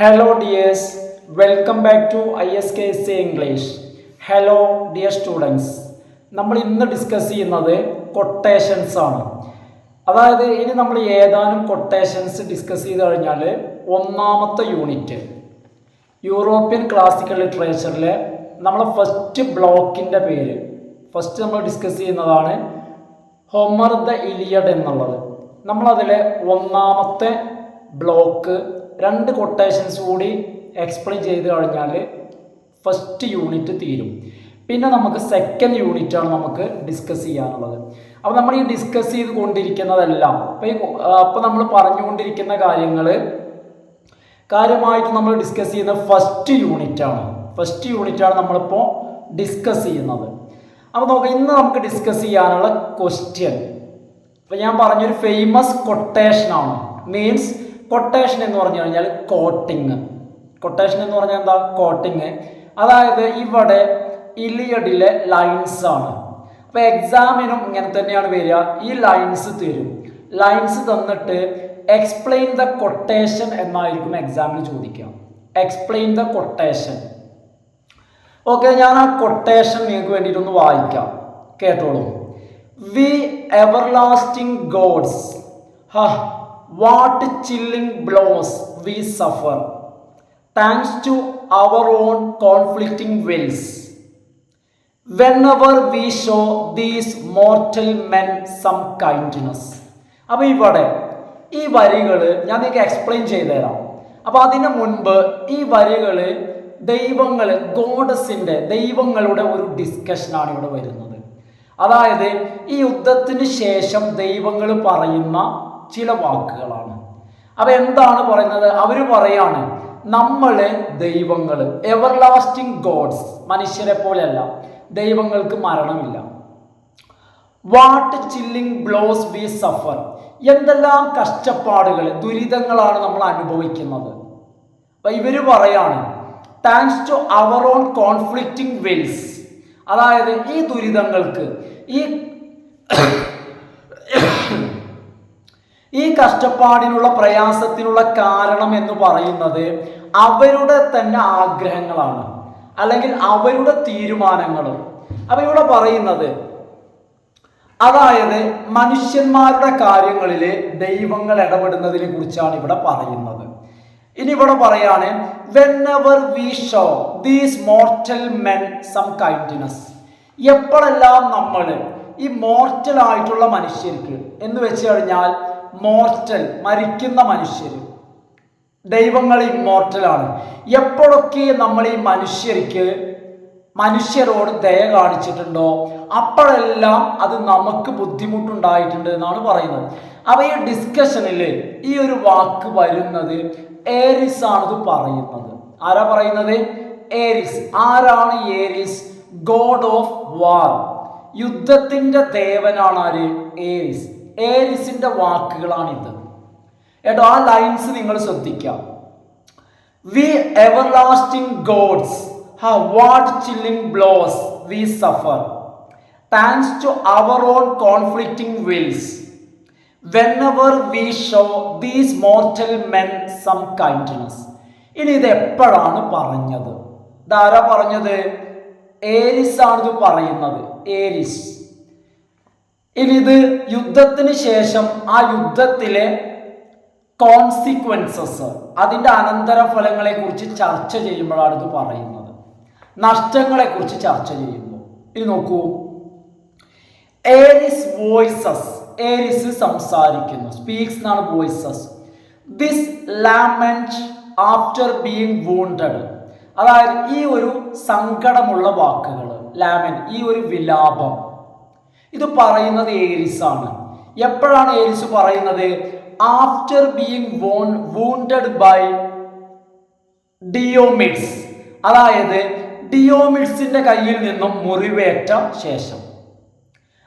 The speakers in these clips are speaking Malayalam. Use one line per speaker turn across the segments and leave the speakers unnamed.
Hello dears, welcome back to ISKC English. Hello dear students. നമ്മൾ ഇന്ന് ഡിസ്കസ് ചെയ്യുന്നത് കൊട്ടേഷൻസ് ആണ്. അതായത് ഇനി നമ്മൾ ഏതാനും കൊട്ടേഷൻസ് ഡിസ്കസ് ചെയ്ത് കഴിഞ്ഞാൽ ഒന്നാമത്തെ യൂണിറ്റ് യൂറോപ്യൻ ക്ലാസിക്കൽ ലിറ്ററേച്ചറിലെ നമ്മളെ ഫസ്റ്റ് ബ്ലോക്കിൻ്റെ പേര് ഫസ്റ്റ് നമ്മൾ ഡിസ്കസ് ചെയ്യുന്നതാണ് ഹൊമർ ദ ഇലിയഡ് എന്നുള്ളത്. നമ്മളതിലെ ഒന്നാമത്തെ ബ്ലോക്ക് രണ്ട് കൊട്ടേഷൻസ് കൂടി എക്സ്പ്ലെയിൻ ചെയ്ത് കഴിഞ്ഞാൽ ഫസ്റ്റ് യൂണിറ്റ് തീരും. പിന്നെ നമുക്ക് സെക്കൻഡ് യൂണിറ്റാണ് നമുക്ക് ഡിസ്കസ് ചെയ്യാനുള്ളത്. അപ്പോൾ നമ്മൾ ഈ ഡിസ്കസ് ചെയ്ത് കൊണ്ടിരിക്കുന്നതെല്ലാം അപ്പോൾ നമ്മൾ പറഞ്ഞുകൊണ്ടിരിക്കുന്ന കാര്യമായിട്ട് നമ്മൾ ഡിസ്കസ് ചെയ്യുന്ന ഫസ്റ്റ് യൂണിറ്റാണ് നമ്മളിപ്പോൾ ഡിസ്കസ് ചെയ്യുന്നത്. അപ്പോൾ നോക്കാം, ഇന്ന് നമുക്ക് ഡിസ്കസ് ചെയ്യാനുള്ള ക്വസ്റ്റ്യൻ അപ്പോൾ ഞാൻ പറഞ്ഞൊരു ഫേമസ് കൊട്ടേഷനാണ്. മീൻസ് കൊട്ടേഷൻ എന്ന് പറഞ്ഞു കഴിഞ്ഞാൽ കൊട്ടേഷൻ എന്ന് പറഞ്ഞാൽ എന്താ? കോട്ടിങ്. അതായത് ഇവിടെ ഇലിയഡിലെ ലൈൻസ് ആണ്. അപ്പോൾ എക്സാമിനും ഇങ്ങനെ തന്നെയാണ് വരിക. ഈ ലൈൻസ് തരും. ലൈൻസ് തന്നിട്ട് എക്സ്പ്ലെയിൻ ദ കൊട്ടേഷൻ എന്നായിരിക്കും എക്സാമിന് ചോദിക്കുക. Explain the quotation. ഓക്കെ, ഞാൻ ആ കൊട്ടേഷൻ നിങ്ങൾക്ക് വേണ്ടിയിട്ടൊന്ന് വായിക്കാം, കേട്ടോളൂ. We everlasting gods, what chilling blows we suffer thanks to our own conflicting wills whenever we show these mortal men some kindness. അപ്പോൾ ഇവിടെ ഈ വരികൾ ഞാൻ നിങ്ങൾക്ക് എക്സ്പ്ലെയിൻ ചെയ്തു തരാം. അപ്പോൾ അതിന് മുൻപ് ഈ വരികൾ ദൈവങ്ങളുടെ ഒരു ഡിസ്കഷനാണ് ഇവിടെ വരുന്നത്. അതായത് ഈ യുദ്ധത്തിന് ശേഷം ദൈവങ്ങൾ പറയുന്ന ചില വാക്കുകളാണ്. അപ്പൊ എന്താണ് പറയുന്നത്? അവർ പറയാണ്, നമ്മള് ദൈവങ്ങൾ, എവർലാസ്റ്റിംഗ് ഗോഡ്സ്, മനുഷ്യരെ പോലെയല്ല, ദൈവങ്ങൾക്ക് മരണമില്ല. What chilling blows we suffer, എന്തെല്ലാം കഷ്ടപ്പാടുകൾ, ദുരിതങ്ങളാണ് നമ്മൾ അനുഭവിക്കുന്നത്. അപ്പൊ ഇവര് പറയാണ് thanks to our own conflicting wills, അതായത് ഈ ദുരിതങ്ങൾക്ക്, ഈ കഷ്ടപ്പാടിനുള്ള പ്രയാസത്തിനുള്ള കാരണം എന്ന് പറയുന്നത് അവരുടെ തന്നെ ആഗ്രഹങ്ങളാണ്, അല്ലെങ്കിൽ അവരുടെ തീരുമാനങ്ങൾ. അപ്പൊ ഇവിടെ പറയുന്നത്, അതായത് മനുഷ്യന്മാരുടെ കാര്യങ്ങളിൽ ദൈവങ്ങൾ ഇടപെടുന്നതിനെ കുറിച്ചാണ് ഇവിടെ പറയുന്നത്. ഇനി ഇവിടെ പറയാണ് whenever we show these mortal men some kindness, എപ്പോഴെല്ലാം നമ്മൾ ഈ മോർട്ടൽ ആയിട്ടുള്ള മനുഷ്യർക്ക് എന്ന് വെച്ച് കഴിഞ്ഞാൽ മോർട്ടൽ മരിക്കുന്ന മനുഷ്യർ, ദൈവങ്ങൾ ഇമ്മോർട്ടലാണ്. എപ്പോഴൊക്കെ നമ്മൾ ഈ മനുഷ്യരോട് ദയ കാണിച്ചിട്ടുണ്ടോ അപ്പോഴെല്ലാം അത് നമുക്ക് ബുദ്ധിമുട്ടുണ്ടായിട്ടുണ്ട് എന്നാണ് പറയുന്നത്. അപ്പോൾ ഈ ഡിസ്കഷനിൽ ഈ ഒരു വാക്ക് വരുന്നത് ഏരിസ് ആണിത് പറയുന്നത്. ആരാ പറയുന്നത്? ഏരിസ്. ആരാണ് ഏരിസ്? ഗോഡ് ഓഫ് വാർ, യുദ്ധത്തിന്റെ ദേവനാണ് ആര്? ഏരിസ്. ഏരിസിന്റെ വാക്കുകളാണിത് കേട്ടോ. ആ ലൈൻസ് നിങ്ങൾ ശ്രദ്ധിക്കാം. We everlasting gods, what chilling blows we suffer thanks to our own conflicting wills whenever we show these mortal men some kindness. ഇനി ഇത് എപ്പോഴാണ് പറഞ്ഞത്? ഇതാരാ പറഞ്ഞത്? ഏരിസ് ആണിത് പറയുന്നത്, ഏരിസ്. ഇനി ഇത് യുദ്ധത്തിന് ശേഷം ആ യുദ്ധത്തിലെ കോൺസിക്വൻസസ്, അതിൻ്റെ അനന്തരഫലങ്ങളെ കുറിച്ച് ചർച്ച ചെയ്യുമ്പോഴാണ് ഇത് പറയുന്നത്. നഷ്ടങ്ങളെ കുറിച്ച് ചർച്ച ചെയ്യുന്നു. ഇനി നോക്കൂ, ഏരിസ് വോയിസസ്, ഏരിസ് സംസാരിക്കുന്നു, സ്പീക്സ് എന്നാണ് voices. This lament after being wounded, അതായത് ഈ ഒരു സങ്കടമുള്ള വാക്കുകൾ, ലാമെന്റ്, ഈ ഒരു വിലാപം, ഇത് പറയുന്നത് ഏരിസ് ആണ്. എപ്പോഴാണ് ഏരിസ് പറയുന്നത്? ആഫ്റ്റർ ബീയിങ് വൂണ്ടഡ് ബൈ ഡിയോമിഡ്സ്, അതായത് ഡിയോമിഡ്സിന്റെ കയ്യിൽ നിന്നും മുറിവേറ്റ ശേഷം.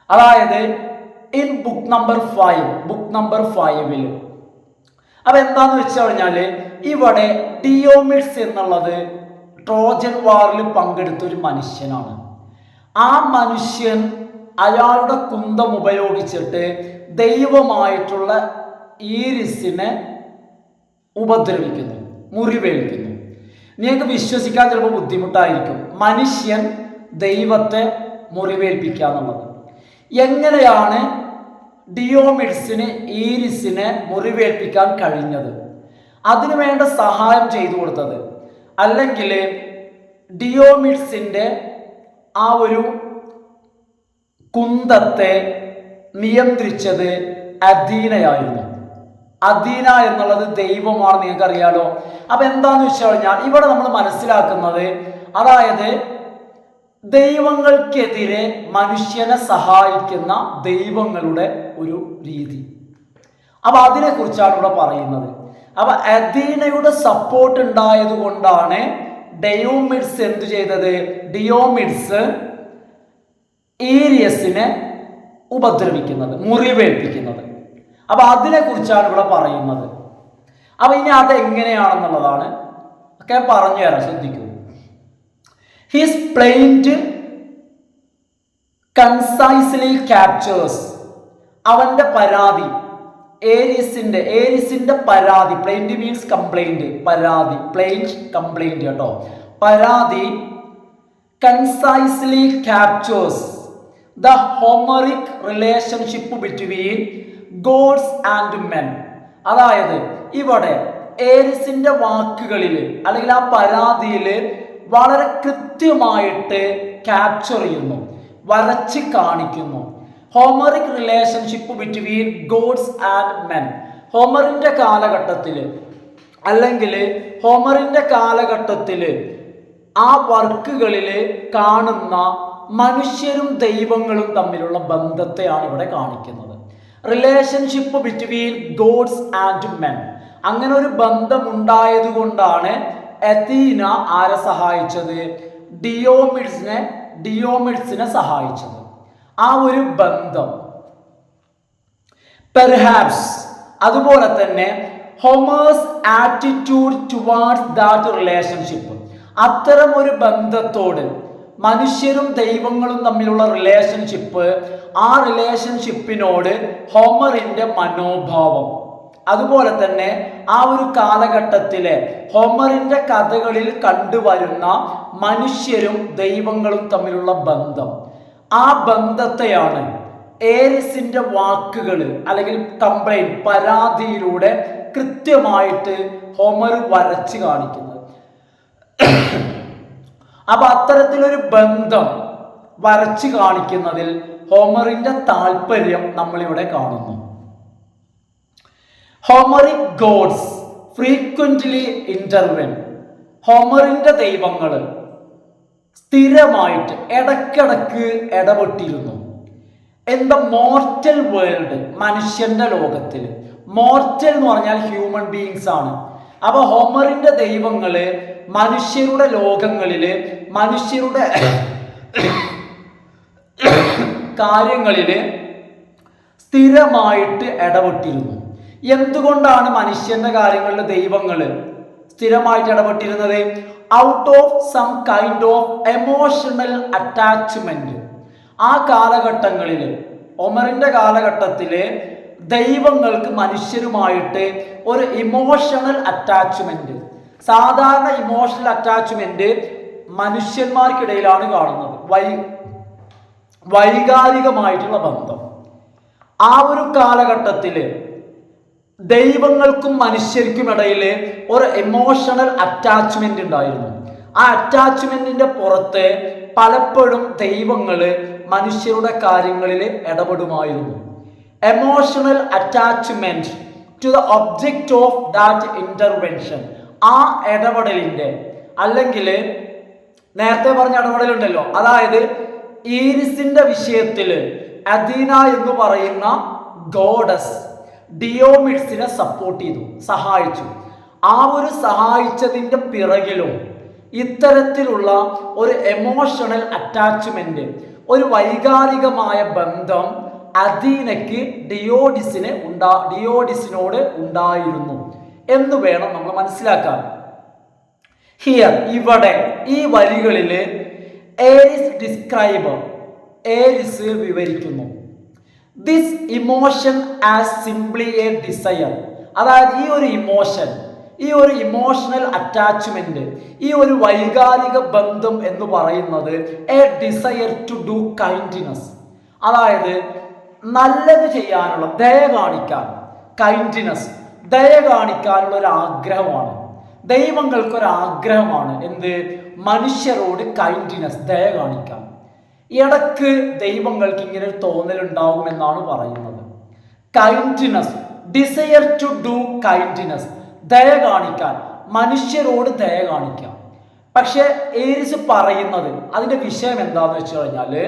അതായത് ഇൻ ബുക്ക് നമ്പർ 5 അപ്പൊ എന്താന്ന് വെച്ച് കഴിഞ്ഞാല് ഇവിടെ ഡിയോമിഡ്സ് എന്നുള്ളത് ട്രോജൻ വാറിൽ പങ്കെടുത്ത ഒരു മനുഷ്യനാണ്. ആ മനുഷ്യൻ അയാളുടെ കുന്തം ഉപയോഗിച്ചിട്ട് ദൈവമായിട്ടുള്ള ഈരിസിനെ ഉപദ്രവിക്കുന്നു. മുറിവേൽക്കുന്നു. നിങ്ങൾക്ക് വിശ്വസിക്കാൻ ചിലപ്പോൾ ബുദ്ധിമുട്ടായിരിക്കും മനുഷ്യൻ ദൈവത്തെ മുറിവേൽപ്പിക്കുക എന്നുള്ളത്. എങ്ങനെയാണ് ഡിയോമിഡ്സിന് ഈരിസിനെ മുറിവേൽപ്പിക്കാൻ കഴിഞ്ഞത്? അതിനു വേണ്ട സഹായം ചെയ്തു കൊടുത്തത്, അല്ലെങ്കിൽ ഡിയോമിഡ്സിന്റെ ആ ഒരു കുന്തത്തെ നിയന്ത്രിച്ചത് അഥീനയായിരുന്നു. അഥീന എന്നുള്ളത് ദൈവമാണ്, നിങ്ങൾക്കറിയാലോ. അപ്പൊ എന്താന്ന് വെച്ച് കഴിഞ്ഞാൽ ഇവിടെ നമ്മൾ മനസ്സിലാക്കുന്നത്, അതായത് ദൈവങ്ങൾക്കെതിരെ മനുഷ്യനെ സഹായിക്കുന്ന ദൈവങ്ങളുടെ ഒരു രീതി. അപ്പൊ അതിനെ കുറിച്ചാണ് ഇവിടെ പറയുന്നത്. അപ്പൊ അഥീനയുടെ സപ്പോർട്ട് ഉണ്ടായത് കൊണ്ടാണ് ഡിയോമിഡ്സ് എന്ത് ചെയ്തത്? ഡിയോമിഡ്സ് ഈരിയസിനെ ഉപദ്രവിക്കുന്നത്, മുറിവേൽപ്പിക്കുന്നത്. അപ്പൊ അതിനെ കുറിച്ചാണ് ഇവിടെ പറയുന്നത്. അപ്പൊ ഇനി അതെങ്ങനെയാണെന്നുള്ളതാണ് ഒക്കെ പറഞ്ഞു തരാം, ശ്രദ്ധിക്കൂ. ഹിസ് പ്ലെയിന്റ് കൺസൈസ്ലി ക്യാപ്ചേഴ്സ്, അവന്റെ പരാതി, ഏരിസിന്റെ പരാതി, പ്ലെയിന്റ് മീൻസ് കംപ്ലൈന്റ്, പരാതി, പ്ലെയിന്റ് കംപ്ലൈന്റ് കേട്ടോ, പരാതി concisely captures the Homeric relationship between gods and men. അതായത് ഇവിടെ ഏരിസിന്റെ വാക്കുകളിൽ അല്ലെങ്കിൽ ആ പരാതിയിൽ വളരെ കൃത്യമായിട്ട് ക്യാപ്ചർ ചെയ്യുന്നു, വരച്ച് കാണിക്കുന്നു. Homeric relationship between gods and men. ഹോമറിന്റെ കാലഘട്ടത്തിൽ അല്ലെങ്കിൽ ഹോമറിന്റെ കാലഘട്ടത്തിൽ ആ വർക്കുകളിൽ കാണുന്ന മനുഷ്യരും ദൈവങ്ങളും തമ്മിലുള്ള ബന്ധത്തെയാണ് ഇവിടെ കാണിക്കുന്നത്. Relationship between gods and men. അങ്ങനെ ഒരു ബന്ധം ഉണ്ടായത് കൊണ്ടാണ് അഥീന ആരെ സഹായിച്ചത്? ഡിയോമിഡ്സിനെ സഹായിച്ചത്. ആ ഒരു ബന്ധം. പെർഹാപ്സ് അതുപോലെ തന്നെ Homer's attitude towards that relationship, അത്തരം ഒരു ബന്ധത്തോട്, മനുഷ്യരും ദൈവങ്ങളും തമ്മിലുള്ള റിലേഷൻഷിപ്പ്, ആ റിലേഷൻഷിപ്പിനോട് ഹോമറിന്റെ മനോഭാവം, അതുപോലെ തന്നെ ആ ഒരു കാലഘട്ടത്തിലെ ഹോമറിന്റെ കഥകളിൽ കണ്ടുവരുന്ന മനുഷ്യരും ദൈവങ്ങളും തമ്മിലുള്ള ബന്ധം, ആ ബന്ധത്തെയാണ് ഏരിസിന്റെ വാക്കുകൾ അല്ലെങ്കിൽ കംപ്ലൈന്റ്, പരാതിയിലൂടെ കൃത്യമായിട്ട് ഹോമർ വരച്ച് കാണിക്കുന്നത്. അപ്പൊ അത്തരത്തിലൊരു ബന്ധം വരച്ച് കാണിക്കുന്നതിൽ ഹോമറിന്റെ താല്പര്യം നമ്മളിവിടെ കാണുന്നു. Homeric gods frequently intervene. ഹോമറിന്റെ ദൈവങ്ങൾ സ്ഥിരമായിട്ട് ഇടക്കിടക്ക് ഇടപെട്ടിരുന്നു. ഇൻ ദ മോർട്ടൽ വേൾഡ്, മനുഷ്യന്റെ ലോകത്തിൽ. മോർട്ടൽ എന്ന് പറഞ്ഞാൽ ഹ്യൂമൻ ബീയിങ്സ് ആണ്. അപ്പൊ ഹോമറിന്റെ ദൈവങ്ങള് മനുഷ്യരുടെ ലോകങ്ങളില്, മനുഷ്യരുടെ കാര്യങ്ങളില് സ്ഥിരമായിട്ട് ഇടപെട്ടിരുന്നു. എന്തുകൊണ്ടാണ് മനുഷ്യന്റെ കാര്യങ്ങളിൽ ദൈവങ്ങള് സ്ഥിരമായിട്ട് ഇടപെട്ടിരുന്നത്? Out of some kind of emotional attachment. ആ കാലഘട്ടങ്ങളിൽ, ഒമറിന്റെ കാലഘട്ടത്തില് ദൈവങ്ങൾക്ക് മനുഷ്യരുമായിട്ട് ഒരു ഇമോഷണൽ അറ്റാച്ച്മെന്റ്, സാധാരണ ഇമോഷണൽ അറ്റാച്ച്മെന്റ് മനുഷ്യന്മാർക്കിടയിലാണ് കാണുന്നത്, വൈകാരികമായിട്ടുള്ള ബന്ധം. ആ ഒരു കാലഘട്ടത്തില് ദൈവങ്ങൾക്കും മനുഷ്യർക്കും ഇടയിൽ ഒരു എമോഷണൽ അറ്റാച്ച്മെന്റ് ഉണ്ടായിരുന്നു. ആ അറ്റാച്ച്മെന്റിന്റെ പുറത്ത് പലപ്പോഴും ദൈവങ്ങള് മനുഷ്യരുടെ കാര്യങ്ങളിൽ ഇടപെടുമായിരുന്നു. Emotional attachment to the object of that intervention. ആ ഇടപെടലിന്റെ, അല്ലെങ്കിൽ നേരത്തെ പറഞ്ഞ ഇടപെടലുണ്ടല്ലോ, അതായത് ഈരിസിന്റെ വിഷയത്തിൽ അഥീന എന്ന് പറയുന്ന ഗോഡസ് ഡിയോമിഡ്സിനെ സപ്പോർട്ട് ചെയ്തു, സഹായിച്ചു. ആ ഒരു സഹായിച്ചതിൻ്റെ പിറകിലും ഇത്തരത്തിലുള്ള ഒരു എമോഷണൽ അറ്റാച്ച്മെന്റ്, ഒരു വൈകാരികമായ ബന്ധം അഥീനയ്ക്ക് ഡിയോഡിസിനോട് ഉണ്ടായിരുന്നു എന്ന് വേണം നമ്മൾ മനസ്സിലാക്കാൻ. ഹിയർ, ഇവിടെ ഈ വരികളിൽ ഏരിസ് വിവരിക്കുന്നു this emotion as simply a desire. അതായത് ഈ ഒരു ഇമോഷൻ, ഈ ഒരു ഇമോഷണൽ അറ്റാച്ച്മെന്റ്, ഈ ഒരു വൈകാരിക ബന്ധം എന്ന് പറയുന്നത് a desire to do kindness, അതായത് നല്ലത് ചെയ്യാനുള്ള, ദയ കാണിക്കാൻ, കൈൻഡ്നെസ് ദയ കാണിക്കാനുള്ള ഒരു ആഗ്രഹമാണ്. ദൈവങ്ങൾക്കൊരാഗ്രഹമാണ് എന്ത്? മനുഷ്യരോട് കൈൻഡ്നെസ്, ദയ കാണിക്കാൻ. ഇടക്ക് ദൈവങ്ങൾക്ക് ഇങ്ങനെ ഒരു തോന്നലുണ്ടാകുമെന്നാണ് പറയുന്നത്. Kindness, desire to do kindness, ദയ കാണിക്കാൻ, മനുഷ്യരോട് ദയ കാണിക്കാം. പക്ഷെ ഏരിസ് പറയുന്നത് അതിന്റെ വിഷയം എന്താന്ന് വെച്ച് കഴിഞ്ഞാല്,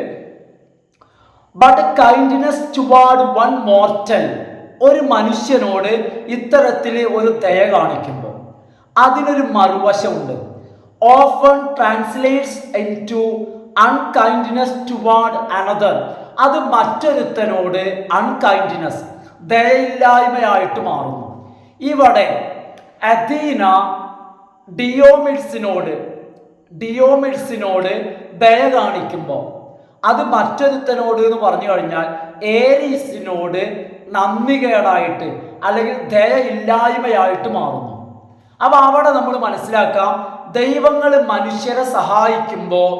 but kindness toward one mortal, ഒരു മനുഷ്യനോട് ഇത്തരത്തിൽ ഒരു ദയ കാണിക്കുമ്പോൾ അതിനൊരു മറുവശമുണ്ട്. Often translates into unkindness toward another, അത് മറ്റൊരുത്തനോട് അൺകൈൻഡ്നെസ്, ദയയില്ലായ്മയായിട്ട് മാറുന്നു. ഇവിടെ അഥീന ഡിയോമിഡ്സിനോട് ദയ കാണിക്കുമ്പോൾ അത് മറ്റൊരുത്തനോട് എന്ന് പറഞ്ഞു കഴിഞ്ഞാൽ ഏരീസിനോട് നന്ദികേടായിട്ട് അല്ലെങ്കിൽ ദയയില്ലായ്മയായിട്ട് മാറുന്നു. അപ്പൊ അവിടെ നമ്മൾ മനസ്സിലാക്കാം, ദൈവങ്ങൾ മനുഷ്യരെ സഹായിക്കുമ്പോൾ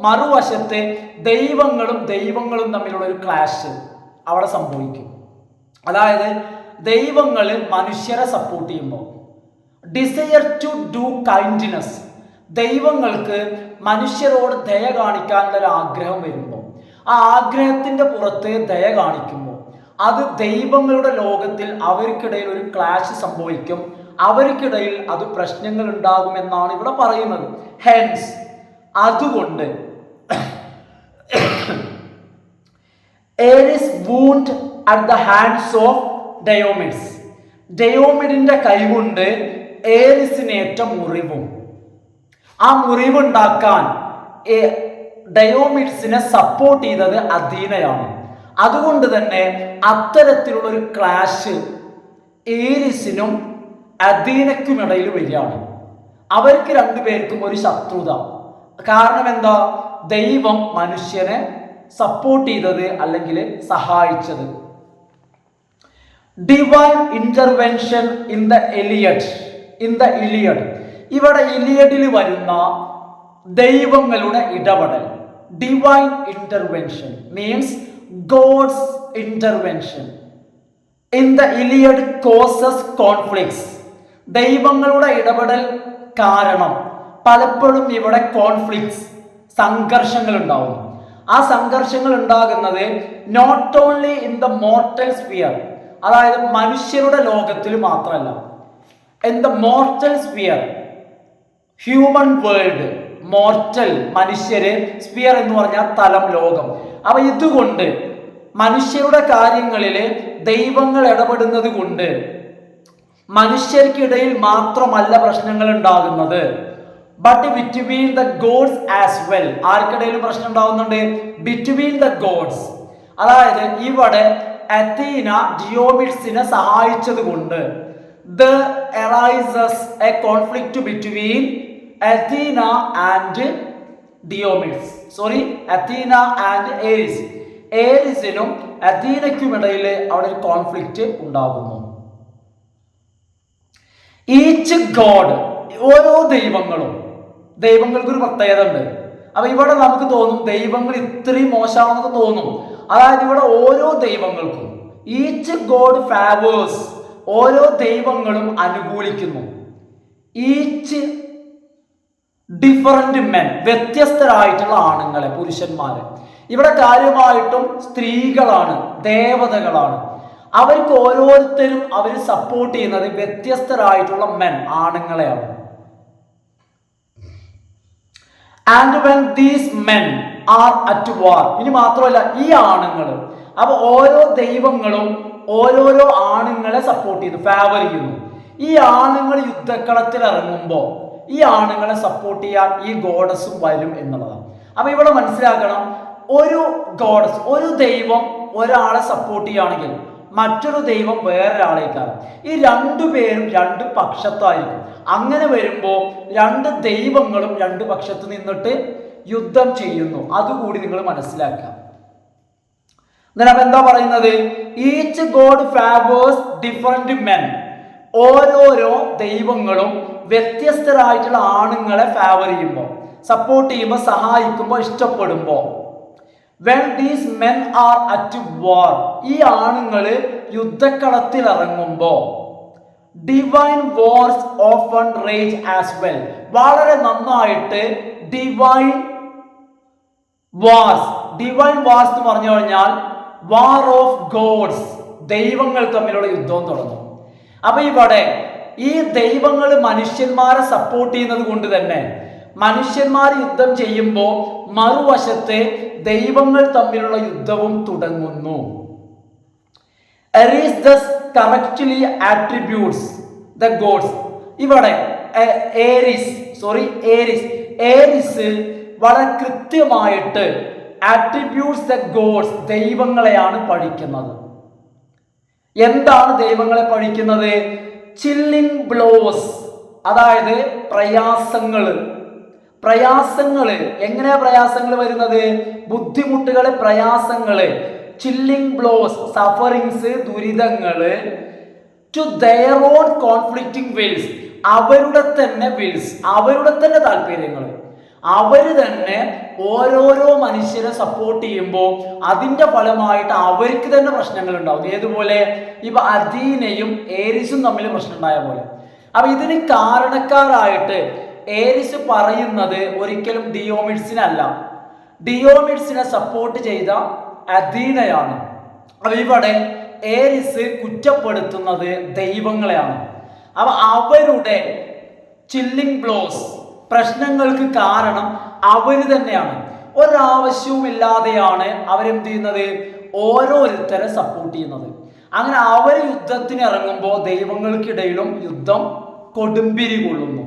മറുവശത്ത് ദൈവങ്ങളും തമ്മിലുള്ള ഒരു ക്ലാഷ് അവിടെ സംഭവിക്കും. അതായത് ദൈവങ്ങൾ മനുഷ്യരെ സപ്പോർട്ട് ചെയ്യുമ്പോൾ, ഡിസയർ ടു ഡു കൈൻഡ്നെസ്, ദൈവങ്ങൾക്ക് മനുഷ്യരോട് ദയ കാണിക്കാനുള്ള ഒരു ആഗ്രഹം വരുമ്പോൾ, ആ ആഗ്രഹത്തിന്റെ പുറത്ത് ദയ കാണിക്കുമ്പോൾ അത് ദൈവങ്ങളുടെ ലോകത്തിൽ അവർക്കിടയിൽ ഒരു ക്ലാഷ് സംഭവിക്കും. അവർക്കിടയിൽ അത് പ്രശ്നങ്ങൾ ഉണ്ടാകുമെന്നാണ് ഇവിടെ പറയുന്നത്. ഹെൻസ്, അതുകൊണ്ട് Ares wound at the hands of Diomedes, ഡയോമിഡിന്റെ കൈകൊണ്ട് ഏരിസിനേറ്റ മുറിവും, ആ മുറിവുണ്ടാക്കാൻ ഡയോമിഡ്സിനെ സപ്പോർട്ട് ചെയ്തത് അഥീനയാണ്. അതുകൊണ്ട് തന്നെ അത്തരത്തിലുള്ള ഒരു ക്ലാഷ് ഏരിസിനും അഥീനയ്ക്കുമിടയിൽ വരികയാണ്. അവർക്ക് രണ്ടുപേർക്കും ഒരു ശത്രുത. കാരണം എന്താ? ദൈവം മനുഷ്യനെ സപ്പോർട്ട് ചെയ്തത് അല്ലെങ്കിൽ സഹായിച്ചത്. Divine intervention in the Iliad, ഇവിടെ ഇലിയഡിൽ വരുന്ന ദൈവങ്ങളുടെ ഇടപെടൽ, divine intervention means gods intervention in the Iliad causes conflicts. ദൈവങ്ങളുടെ ഇടപെടൽ കാരണം പലപ്പോഴും ഇവിടെ കോൺഫ്ലിക്ട്സ്, സംഘർഷങ്ങൾ ഉണ്ടാവും. ആ സംഘർഷങ്ങൾ ഉണ്ടാകുന്നത് not only in the mortal sphere, അതായത് മനുഷ്യരുടെ ലോകത്തിൽ മാത്രമല്ല, in the mortal sphere, human world, mortal മനുഷ്യര്, സ്ഫിയർ എന്ന് പറഞ്ഞാൽ തലം, ലോകം. അപ്പൊ ഇതുകൊണ്ട് മനുഷ്യരുടെ കാര്യങ്ങളിൽ ദൈവങ്ങൾ ഇടപെടുന്നത് കൊണ്ട് മനുഷ്യർക്കിടയിൽ മാത്രമല്ല പ്രശ്നങ്ങൾ ഉണ്ടാകുന്നത്, but between the gods as well. ആർക്കിടയിലും പ്രശ്നം ഉണ്ടാകുന്നുണ്ട്? Between the gods. അതായത് ഇവിടെ അഥീന ഡിയോമിഡ്സിനെ സഹായിച്ചത് കൊണ്ട് there arises a conflict between Athena and Diomedes. Athena and Ares. ഏരിസിനും അഥീനയ്ക്കുമിടയിൽ അവിടെ ഒരു കോൺഫ്ലിക്റ്റ് ഉണ്ടാകുന്നു. ഈച്ച് ഗോഡ്, ഓരോ ദൈവങ്ങൾക്കൊരു പ്രത്യേകത ഉണ്ട്. അപ്പൊ ഇവിടെ നമുക്ക് തോന്നും ദൈവങ്ങൾ ഇത്രയും മോശമാണെന്നൊക്കെ തോന്നും. അതായത് ഇവിടെ ഓരോ ദൈവങ്ങൾക്കും ഈച്ച് ഗോഡ് ഫേവേഴ്സ്, ഓരോ ദൈവങ്ങളും അനുകൂലിക്കുന്നു. ഈച്ച് ഡിഫറന്റ് മെൻ, വ്യത്യസ്തരായിട്ടുള്ള ആണുങ്ങളെ, പുരുഷന്മാരെ. ഇവിടെ കാര്യമായിട്ടും സ്ത്രീകളാണ്, ദേവതകളാണ്. അവർക്ക് ഓരോരുത്തരും അവർ സപ്പോർട്ട് ചെയ്യുന്നത് വ്യത്യസ്തരായിട്ടുള്ള മെൻ, ആണുങ്ങളെയാണ്. And when these men are at war, ഇനി മാത്രമല്ല ഈ ആണുങ്ങൾ, അപ്പൊ ഓരോ ദൈവങ്ങളും ഓരോരോ ആണുങ്ങളെ സപ്പോർട്ട് ചെയ്യുന്നു, ഫേവർ ചെയ്യുന്നു. ഈ ആണുങ്ങൾ യുദ്ധക്കളത്തിൽ ഇറങ്ങുമ്പോൾ ഈ ആണുങ്ങളെ സപ്പോർട്ട് ചെയ്യാൻ ഈ ഗോഡസും വരും എന്നുള്ളതാണ്. അപ്പൊ ഇവിടെ മനസ്സിലാക്കണം, ഒരു ഗോഡസ്, ഒരു ദൈവം ഒരാളെ സപ്പോർട്ട് ചെയ്യുകയാണെങ്കിൽ മറ്റൊരു ദൈവം വേറൊരാളേക്കാണ്. ഈ രണ്ടുപേരും രണ്ട് പക്ഷത്തായിരിക്കും. അങ്ങനെ വരുമ്പോൾ രണ്ട് ദൈവങ്ങളും രണ്ട് പക്ഷത്ത് നിന്നിട്ട് യുദ്ധം ചെയ്യുന്നു. അതുകൂടി നിങ്ങൾ മനസ്സിലാക്കാം. എന്നിട്ട് എന്താ പറയുന്നത്? Each God favours different men ഓരോരോ ദൈവങ്ങളും വ്യത്യസ്തരായിട്ടുള്ള ആണുങ്ങളെ ഫേവർ ചെയ്യുമ്പോൾ, സപ്പോർട്ട് ചെയ്യുമ്പോൾ, സഹായിക്കുമ്പോൾ, ഇഷ്ടപ്പെടുമ്പോൾ, when these men are at war, ഈ ആണുങ്ങൾ യുദ്ധക്കളത്തിൽ ഇറങ്ങുമ്പോൾ divine wars often rage as well, വളരെ നന്നായിട്ട് ഡിവൈൻ വാർസ് എന്ന് പറഞ്ഞു കഴിഞ്ഞാൽ വാർ ഓഫ് ഗോഡ്സ്, ദൈവങ്ങൾ തമ്മിലുള്ള യുദ്ധം തുടങ്ങും. അപ്പൊ ഇവിടെ ഈ ദൈവങ്ങൾ മനുഷ്യന്മാരെ സപ്പോർട്ട് ചെയ്യുന്നത് കൊണ്ട് തന്നെ മനുഷ്യന്മാർ യുദ്ധം ചെയ്യുമ്പോൾ മറുവശത്തെ ദൈവങ്ങൾ തമ്മിലുള്ള യുദ്ധവും തുടങ്ങുന്നു. Areas thus correctly attributes the gods. ഇവിടെ ഏരിസ് വളരെ കൃത്യമായിട്ട് attributes the gods, ദൈവങ്ങളെയാണ് പഠിക്കുന്നത്. എന്താണ് ദൈവങ്ങളെ പഠിക്കുന്നത്? ചില്ലിംഗ് ബ്ലോസ്, അതായത് പ്രയാസങ്ങള്. എങ്ങനെയാ പ്രയാസങ്ങൾ വരുന്നത്? ബുദ്ധിമുട്ടുകള്, പ്രയാസങ്ങള്, ചില്ലിംഗ് ബ്ലോസ്, സഫറിങ്സ്, ദുരിതങ്ങള്, to their own conflicting wills, അവരുടെ തന്നെ താല്പര്യങ്ങൾ. അവര് തന്നെ ഓരോരോ മനുഷ്യരെ സപ്പോർട്ട് ചെയ്യുമ്പോൾ അതിന്റെ ഫലമായിട്ട് അവർക്ക് തന്നെ പ്രശ്നങ്ങൾ ഉണ്ടാവും. ഏതുപോലെ? ഇപ്പൊ അദീനയും ഏരിസും തമ്മിൽ പ്രശ്നം ഉണ്ടായ പോലെ. അപ്പൊ ഇതിന് കാരണക്കാരായിട്ട് ഏരിസ് പറയുന്നത് ഒരിക്കലും ഡിയോമിഡ്സിനല്ല, ഡിയോമിഡ്സിനെ സപ്പോർട്ട് ചെയ്ത അദീനയാണ്. അപ്പൊ ഇവിടെ ഏരിസ് കുറ്റപ്പെടുത്തുന്നത് ദൈവങ്ങളെയാണ്. അപ്പൊ അവരുടെ ചില്ലിംഗ് ബ്ലോസ്, പ്രശ്നങ്ങൾക്ക് കാരണം അവര് തന്നെയാണ്. ഒരാവശ്യവുമില്ലാതെയാണ് അവരെന്ത് ചെയ്യുന്നത്? ഓരോരുത്തരെ സപ്പോർട്ട് ചെയ്യുന്നത്. അങ്ങനെ അവർ യുദ്ധത്തിന് ഇറങ്ങുമ്പോൾ ദൈവങ്ങൾക്കിടയിലും യുദ്ധം കൊടുമ്പിരി കൊള്ളുന്നു.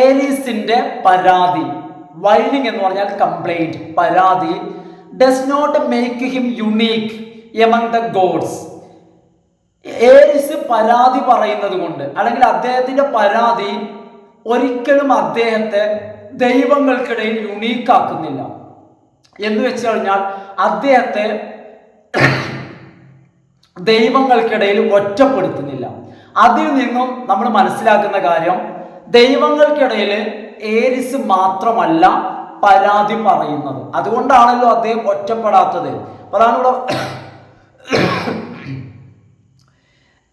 ഏരീസിന്റെ പരാതി, വൈനിങ് എന്ന് പറഞ്ഞാൽ കംപ്ലൈന്റ്, പരാതി, does not make him unique among the gods. Ares പരാതി പറയുന്നത് കൊണ്ട്, അല്ലെങ്കിൽ അദ്ദേഹത്തിന്റെ പരാതി ഒരിക്കലും അദ്ദേഹത്തെ ദൈവങ്ങൾക്കിടയിൽ യുണീക്ക് ആക്കുന്നില്ല. എന്ന് വെച്ച് കഴിഞ്ഞാൽ അദ്ദേഹത്തെ ദൈവങ്ങൾക്കിടയിൽ ഒറ്റപ്പെടുത്തുന്നില്ല. അതിൽ നിന്നും നമ്മൾ മനസ്സിലാക്കുന്ന കാര്യം, ദൈവങ്ങൾക്കിടയിൽ ഏരിസ് മാത്രമല്ല പരാതി പറയുന്നത്. അതുകൊണ്ടാണല്ലോ അദ്ദേഹം ഒറ്റപ്പെടാത്തത്. അതാണ് ഇവിടെ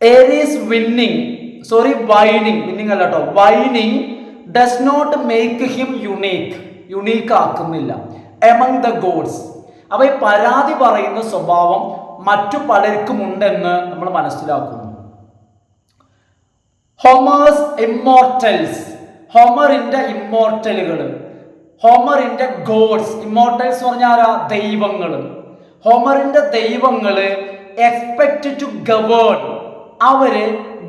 Ares whining does not make him unique ആക്കുന്നില്ല എമംഗ് ദ ഗോഡ്സ്. അപ്പൊ ഈ പരാതി പറയുന്ന സ്വഭാവം മറ്റു പലർക്കും ഉണ്ടെന്ന് നമ്മൾ മനസ്സിലാക്കുന്നു. ഹോമറിന്റെ ഇമ്മോർട്ടലുകൾ, ഹോമറിന്റെ ഗോഡ്സ്, ഇമ്മോർട്ടൽസ് പറഞ്ഞാൽ ദൈവങ്ങള്. ഹോമറിന്റെ ദൈവങ്ങള് എക്സ്പെക്ട് ടു ഗവേൺ, അവര്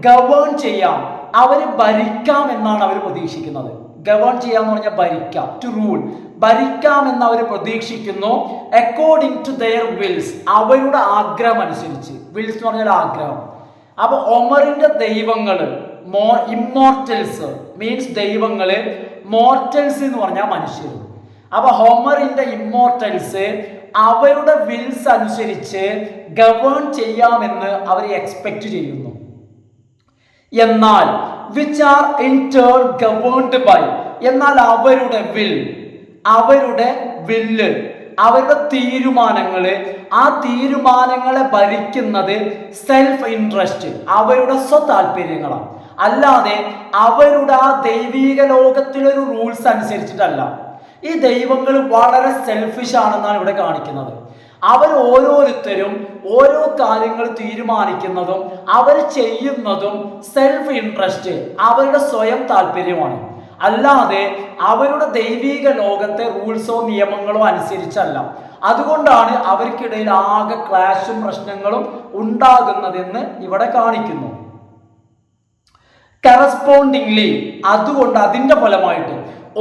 ഗവേൺ ചെയ്യാം, അവര് ഭരിക്കാം എന്നാണ് അവർ പ്രതീക്ഷിക്കുന്നത്. ഗവേൺ ചെയ്യാന്ന് പറഞ്ഞാൽ ഭരിക്കാം, ടു റൂൾ, ഭരിക്കാം എന്ന് അവർ പ്രതീക്ഷിക്കുന്നു. അക്കോർഡിംഗ് ടു ദെയർ വിൽസ്, അവരുടെ ആഗ്രഹം അനുസരിച്ച്. വിൽസ് എന്ന് പറഞ്ഞാൽ ആഗ്രഹം. അപ്പൊ ഒമറിന്റെ ദൈവങ്ങള് ഇമ്മോർട്ടൽസ് മീൻസ് ദൈവങ്ങള്, മോർട്ടൽസ് എന്ന് പറഞ്ഞാൽ മനുഷ്യർ. അപ്പൊ ഹോമറിന്റെ ഇമ്മോർട്ടൽസ് അവരുടെ വിൽസ് അനുസരിച്ച് ഗവേൺ ചെയ്യാമെന്ന് അവർ എക്സ്പെക്ട് ചെയ്യുന്നു. എന്നാൽ which are in turn governed by, എന്നാൽ അവരുടെ വില്ല്, അവരുടെ തീരുമാനങ്ങള്, ആ തീരുമാനങ്ങളെ ഭരിക്കുന്നത് സെൽഫ് ഇൻട്രസ്റ്റ്, അവരുടെ സ്വതാല്പര്യങ്ങളാണ്. അല്ലാതെ അവരുടെ ആ ദൈവീക ലോകത്തിലൊരു റൂൾസ് അനുസരിച്ചിട്ടല്ല. ഈ ദൈവങ്ങൾ വളരെ സെൽഫിഷ് ആണെന്നാണ് ഇവിടെ കാണിക്കുന്നത്. അവർ ഓരോരുത്തരും ഓരോ കാര്യങ്ങൾ തീരുമാനിക്കുന്നതും അവർ ചെയ്യുന്നതും സെൽഫ് ഇൻട്രസ്റ്റ്, അവരുടെ സ്വയം താല്പര്യമാണ്. അല്ലാതെ അവരുടെ ദൈവീക ലോകത്തെ റൂൾസോ നിയമങ്ങളോ അനുസരിച്ചല്ല. അതുകൊണ്ടാണ് അവർക്കിടയിൽ ആകെ ക്ലാഷും പ്രശ്നങ്ങളും ഉണ്ടാകുന്നതെന്ന് ഇവിടെ കാണിക്കുന്നു. കറസ്പോണ്ടിങ്ലി, അതുകൊണ്ട് അതിന്റെ ഫലമായിട്ട്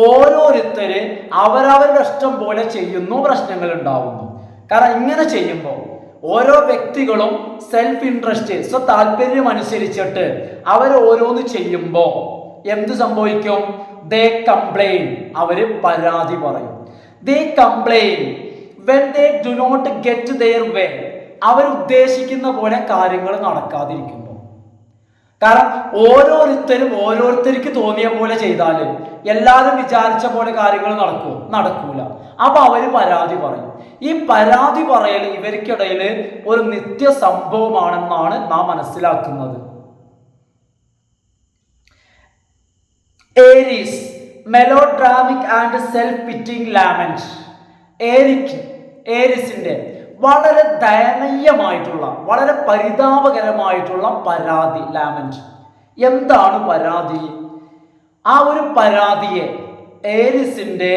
ഓരോരുത്തര് അവരവരുടെ ഇഷ്ടം പോലെ ചെയ്യുന്നു, പ്രശ്നങ്ങൾ ഉണ്ടാവുന്നു. കാരണം ഇങ്ങനെ ചെയ്യുമ്പോൾ ഓരോ വ്യക്തികളും സെൽഫ് ഇൻട്രസ്റ്റ്, താല്പര്യം അനുസരിച്ചിട്ട് അവർ ഓരോന്ന് ചെയ്യുമ്പോൾ എന്ത് സംഭവിക്കും? ദേ കംപ്ലെയിൻ, അവര് പരാതി പറയും. They complain when they do not get their way, അവർ ഉദ്ദേശിക്കുന്ന പോലെ കാര്യങ്ങൾ നടക്കാതിരിക്കുമ്പോൾ. കാരണം ഓരോരുത്തർക്ക് തോന്നിയ പോലെ ചെയ്താൽ എല്ലാവരും വിചാരിച്ച പോലെ കാര്യങ്ങൾ നടക്കൂല. അപ്പൊ അവര് പരാതി പറയും. ഈ പരാതി പറയൽ ഇവർക്കിടയിൽ ഒരു നിത്യ സംഭവമാണെന്നാണ് നാം മനസ്സിലാക്കുന്നത്. Ares melodramatic and self pitying lament. ഏരിസിന്റെ വളരെ ദയനീയമായിട്ടുള്ള, വളരെ പരിതാപകരമായിട്ടുള്ള പരാതി, ലാമന്റ്. എന്താണ് പരാതി? ആ ഒരു പരാതിയെ ഏരിസിന്റെ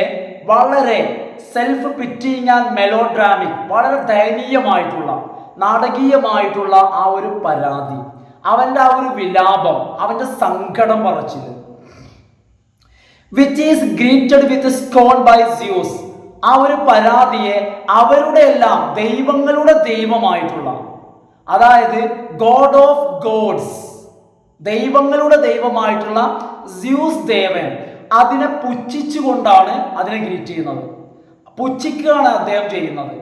വളരെ സെൽഫ് പിറ്റിങ് ആൻഡ് മെലോഡ്രാമിക്, വളരെ ദയനീയമായിട്ടുള്ള, നാടകീയമായിട്ടുള്ള ആ ഒരു പരാതി, അവന്റെ ആ ഒരു വിലാപം, അവന്റെ സങ്കടം പറച്ചില്, which is greeted with scorn by Zeus. ആ ഒരു പരാതിയെ അവരുടെ എല്ലാം ദൈവങ്ങളുടെ ദൈവമായിട്ടുള്ള, അതായത് ഗോഡ് ഓഫ് ഗോഡ്സ്, ദൈവങ്ങളുടെ ദൈവമായിട്ടുള്ള സ്യൂസ് ദേവൻ അതിനെ പുച്ഛിച്ചുകൊണ്ടാണ് അതിനെ ഗ്രീറ്റ് ചെയ്യുന്നത്. പുച്ഛിക്കുകയാണ് അദ്ദേഹം ചെയ്യുന്നത്.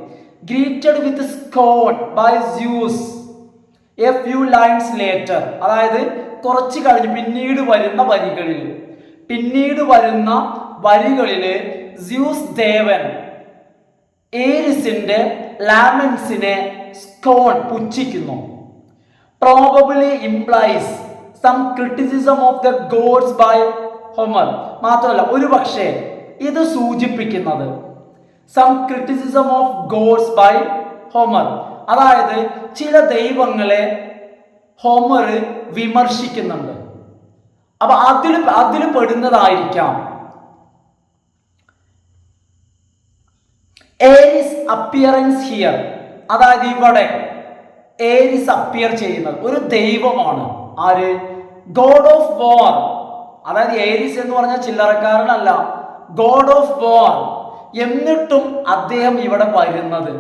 Greeted with scorn by Zeus a few lines later. അതായത് കുറച്ച് കഴിഞ്ഞ് പിന്നീട് വരുന്ന വരികളില് സ്യൂസ് ദേവൻ ഏരിസിന്റെ ലാമൻസിനെ സ്കോൺ, പുച്ഛിക്കുന്നു. Probably implies some criticism of the gods by Homer. മാത്രമല്ല, ഒരു പക്ഷേ ഇത് സൂചിപ്പിക്കുന്നത് some criticism of gods by Homer, അതായത് ചില ദൈവങ്ങളെ ഹോമർ വിമർശിക്കുന്നുണ്ട്. അപ്പൊ അതിൽ പെടുന്നതായിരിക്കാം ഏരിസ് അപ്പിയറൻസ് ഹിയർ. അതായത് ഇവിടെ ഏരിസ് അപ്പിയർ ചെയ്യുന്നത് ഒരു ദൈവമാണ്. ആര്? ഗോഡ് ഓഫ് വാർ. അതായത് ഏരിസ് എന്ന് പറഞ്ഞാൽ ചില്ലറക്കാരനല്ല, ഗോഡ് ഓഫ് വാർ. എന്നിട്ടും അദ്ദേഹം ഇവിടെ വരുന്നത്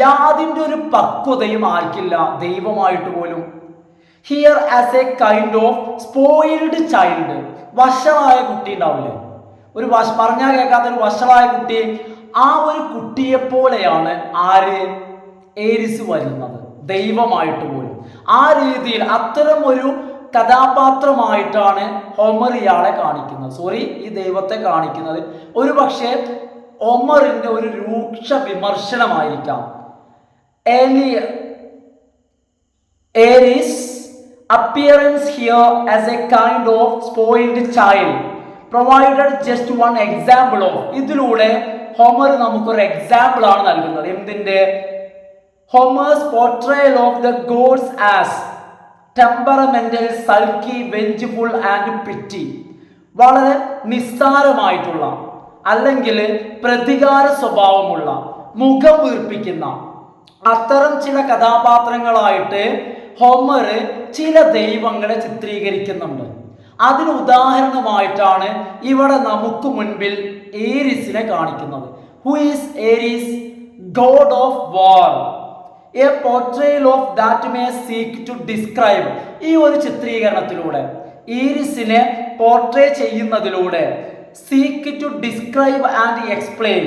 യാതിൻ്റെ ഒരു പക്വതയും ആർക്കില്ല, ദൈവമായിട്ട് പോലും. Here as a kind of spoiled child. വഷളായ കുട്ടി ഉണ്ടാവില്ലേ, ഒരു പറഞ്ഞാൽ കേൾക്കാത്ത ഒരു വഷളായ കുട്ടി, ആ ഒരു കുട്ടിയെ പോലെയാണ് ആര്? ഏരിസ് വരുന്നത്, ദൈവമായിട്ട് പോലും. ആ രീതിയിൽ അത്തരം ഒരു കഥാപാത്രമായിട്ടാണ് ഹോമർ ഇയാളെ കാണിക്കുന്നത്, ഈ ദൈവത്തെ കാണിക്കുന്നത്. ഒരു പക്ഷേ ഹോമറിന്റെ ഒരു രൂക്ഷ വിമർശനമായിരിക്കാം. Ares appearance here as a kind of spoiled child provided just one example of. ഇതിലൂടെ ഹോമർ നമുക്കൊരു എക്സാമ്പിൾ ആണ് നൽകുന്നത്. എന്തിന്റെ? Homer's portrayal of the gods as temperamental, sulky, vengeful and petty. വളരെ നിസ്സാരമായിട്ടുള്ള, അല്ലെങ്കിൽ പ്രതികാര സ്വഭാവമുള്ള, മുഖം വീർപ്പിക്കുന്ന അത്തരം ചില കഥാപാത്രങ്ങളായിട്ട് ഹോമർ ചില ദൈവങ്ങളെ ചിത്രീകരിക്കുന്നുണ്ട്. അതിന് ഉദാഹരണമായിട്ടാണ് ഇവിടെ നമുക്ക് മുൻപിൽ ഏരിസിനെ കാണിക്കുന്നത്. Who is Ares? God of war. A portrayal of that may seek to describe. ഈ ഒരു ചിത്രീകരണത്തിലൂടെ, ഏരിസിനെ പോർട്രേ ചെയ്യുന്നതിലൂടെ, seek to describe and explain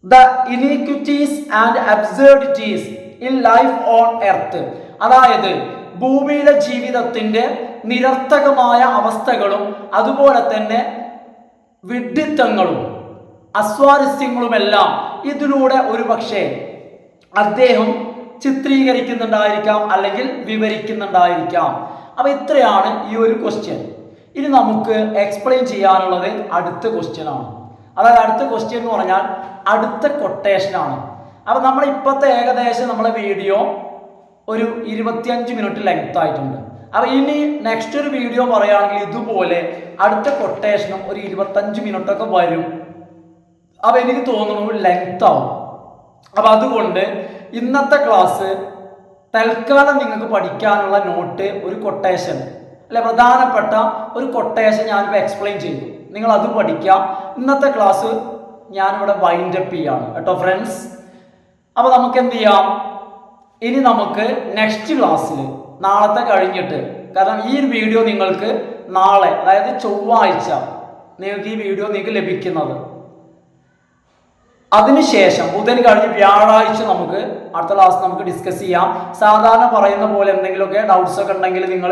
the inequities and absurdities in life on earth. അതായത് ഭൂമിയിലെ ജീവിതത്തിന്റെ നിരർത്ഥകമായ അവസ്ഥകളും അതുപോലെ തന്നെ വിഡ്ഢിത്തങ്ങളും അസ്വാരസ്യങ്ങളുമെല്ലാം ഇതിലൂടെ ഒരു പക്ഷേ അദ്ദേഹം ചിത്രീകരിക്കുന്നുണ്ടായിരിക്കാം, അല്ലെങ്കിൽ വിവരിക്കുന്നുണ്ടായിരിക്കാം. അപ്പൊ ഇത്രയാണ് ഈ ഒരു ക്വസ്റ്റ്യൻ. ഇനി നമുക്ക് എക്സ്പ്ലെയിൻ ചെയ്യാനുള്ളത് അടുത്ത ക്വസ്റ്റ്യൻ ആണ്. അതായത് അടുത്ത ക്വസ്റ്റ്യൻ എന്ന് പറഞ്ഞാൽ അടുത്ത കൊട്ടേഷൻ ആണ്. അപ്പൊ നമ്മൾ ഇപ്പോഴത്തെ ഏകദേശം നമ്മളെ വീഡിയോ ഒരു 25 മിനിറ്റ് ലെങ്ത് ആയിട്ടുണ്ട്. അപ്പൊ ഇനി നെക്സ്റ്റ് ഒരു വീഡിയോ പറയുകയാണെങ്കിൽ ഇതുപോലെ അടുത്ത കൊട്ടേഷനും ഒരു 25 മിനിറ്റ് ഒക്കെ വരും. അപ്പൊ എനിക്ക് തോന്നുന്നു ലെങ്ത് ആവും. അപ്പൊ അതുകൊണ്ട് ഇന്നത്തെ ക്ലാസ് തൽക്കാലം നിങ്ങൾക്ക് പഠിക്കാനുള്ള നോട്ട്, ഒരു കൊട്ടേഷൻ, അല്ലെ, പ്രധാനപ്പെട്ട ഒരു കൊട്ടേഷൻ ഞാനിപ്പോൾ എക്സ്പ്ലെയിൻ ചെയ്തു. നിങ്ങൾ അത് പഠിക്കാം. ഇന്നത്തെ ക്ലാസ് ഞാനിവിടെ വൈൻഡ് അപ്പ് ചെയ്യാണ് കേട്ടോ ഫ്രണ്ട്സ്. അപ്പൊ നമുക്ക് എന്ത് ചെയ്യാം, ഇനി നമുക്ക് നെക്സ്റ്റ് ക്ലാസ്സിൽ നാളത്തെ കഴിഞ്ഞിട്ട്, കാരണം ഈ വീഡിയോ നിങ്ങൾക്ക് നാളെ, അതായത് ചൊവ്വാഴ്ച നിങ്ങൾക്ക് ഈ വീഡിയോ നിങ്ങൾക്ക് ലഭിക്കുന്നത്. അതിനുശേഷം ബുധൻ കഴിഞ്ഞ് വ്യാഴാഴ്ച നമുക്ക് അടുത്ത ക്ലാസ് നമുക്ക് ഡിസ്കസ് ചെയ്യാം. സാധാരണ പറയുന്ന പോലെ എന്തെങ്കിലുമൊക്കെ ഡൗട്ട്സ് ഒക്കെ ഉണ്ടെങ്കിൽ നിങ്ങൾ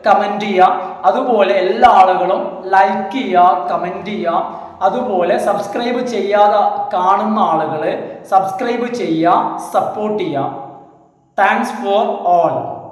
കമൻറ്റ് ചെയ്യുക. അതുപോലെ എല്ലാ ആളുകളും ലൈക്ക് ചെയ്യുക, കമൻറ്റ് ചെയ്യുക. അതുപോലെ സബ്സ്ക്രൈബ് ചെയ്യാതെ കാണുന്ന ആളുകൾ സബ്സ്ക്രൈബ് ചെയ്യുക, സപ്പോർട്ട് ചെയ്യുക. Thanks for all.